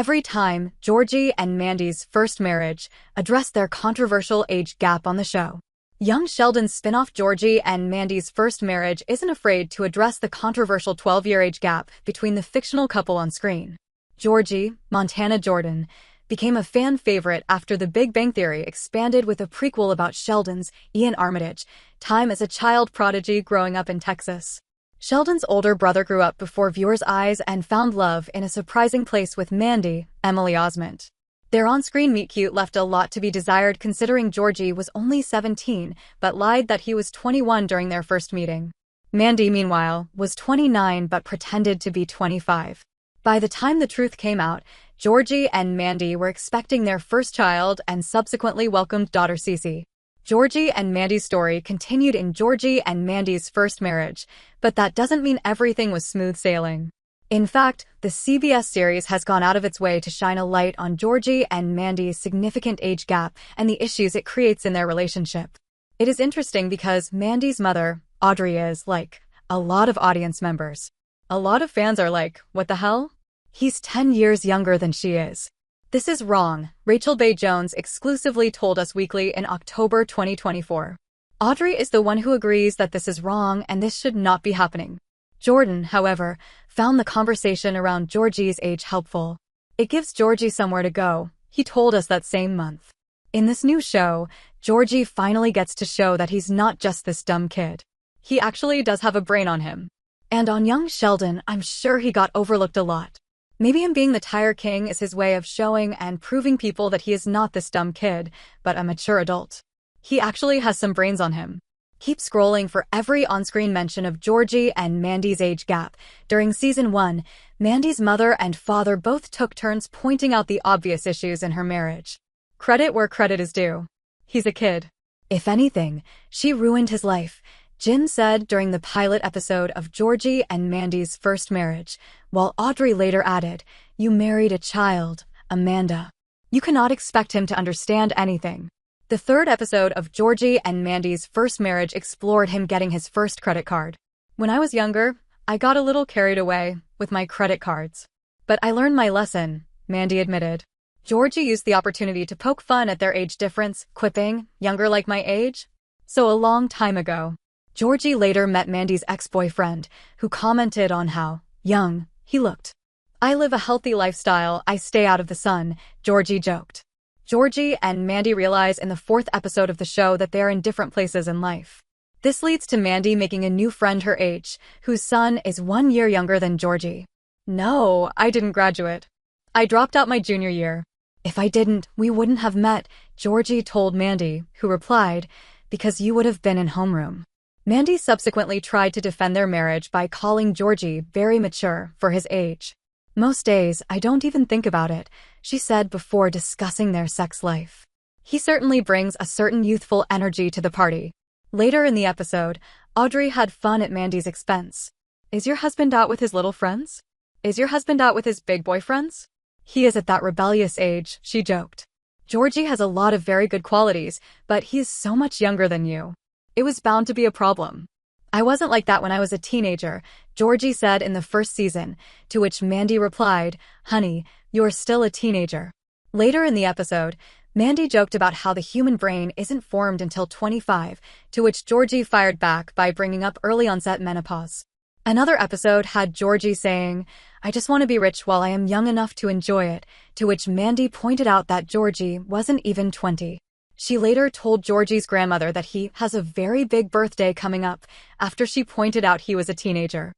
every time Georgie and Mandy's first marriage addressed their controversial age gap on the show. Young Sheldon's spin-off Georgie and Mandy's first marriage isn't afraid to address the controversial 12-year age gap between the fictional couple on screen. Georgie, Montana Jordan, became a fan favorite after The Big Bang Theory expanded with a prequel about Sheldon's, Ian Armitage, time as a child prodigy growing up in Texas. Sheldon's older brother grew up before viewers' eyes and found love in a surprising place with Mandy, Emily Osment. Their on-screen meet-cute left a lot to be desired considering Georgie was only 17 but lied that he was 21 during their first meeting. Mandy, meanwhile, was 29 but pretended to be 25. By the time the truth came out, Georgie and Mandy were expecting their first child and subsequently welcomed daughter Cece. Georgie and Mandy's story continued in Georgie and Mandy's first marriage, but that doesn't mean everything was smooth sailing. In fact, the CBS series has gone out of its way to shine a light on Georgie and Mandy's significant age gap and the issues it creates in their relationship. It is interesting because Mandy's mother, Audrey, is, like, a lot of audience members. A lot of fans are like, what the hell? He's 10 years younger than she is. This is wrong, Rachel Bay Jones exclusively told Us Weekly in October 2024. Audrey is the one who agrees that this is wrong and this should not be happening. Jordan, however, found the conversation around Georgie's age helpful. It gives Georgie somewhere to go, he told us that same month. In this new show, Georgie finally gets to show that he's not just this dumb kid. He actually does have a brain on him. And on young Sheldon, I'm sure he got overlooked a lot. Maybe him being the Tire King is his way of showing and proving people that he is not this dumb kid, but a mature adult. He actually has some brains on him. Keep scrolling for every on-screen mention of Georgie and Mandy's age gap. During season 1, Mandy's mother and father both took turns pointing out the obvious issues in her marriage. Credit where credit is due. He's a kid. If anything, she ruined his life, Jim said during the pilot episode of Georgie and Mandy's first marriage, while Audrey later added, "You married a child, Amanda. You cannot expect him to understand anything." The third episode of Georgie and Mandy's first marriage explored him getting his first credit card. "When I was younger, I got a little carried away with my credit cards. But I learned my lesson," Mandy admitted. Georgie used the opportunity to poke fun at their age difference, quipping, "Younger like my age? So a long time ago." Georgie later met Mandy's ex-boyfriend, who commented on how young he looked. "I live a healthy lifestyle, I stay out of the sun," Georgie joked. Georgie and Mandy realize in the fourth episode of the show that they are in different places in life. This leads to Mandy making a new friend her age, whose son is 1 year younger than Georgie. "No, I didn't graduate. I dropped out my junior year." "If I didn't, we wouldn't have met," Georgie told Mandy, who replied, "Because you would have been in homeroom." Mandy subsequently tried to defend their marriage by calling Georgie very mature for his age. "Most days, I don't even think about it," she said before discussing their sex life. "He certainly brings a certain youthful energy to the party." Later in the episode, Audrey had fun at Mandy's expense. "Is your husband out with his little friends? Is your husband out with his big boyfriends? He is at that rebellious age," she joked. "Georgie has a lot of very good qualities, but he is so much younger than you. It was bound to be a problem." "I wasn't like that when I was a teenager," Georgie said in the first season, to which Mandy replied, "Honey, you're still a teenager." Later in the episode, Mandy joked about how the human brain isn't formed until 25, to which Georgie fired back by bringing up early-onset menopause. Another episode had Georgie saying, "I just want to be rich while I am young enough to enjoy it," to which Mandy pointed out that Georgie wasn't even 20. She later told Georgie's grandmother that he has a very big birthday coming up after she pointed out he was a teenager.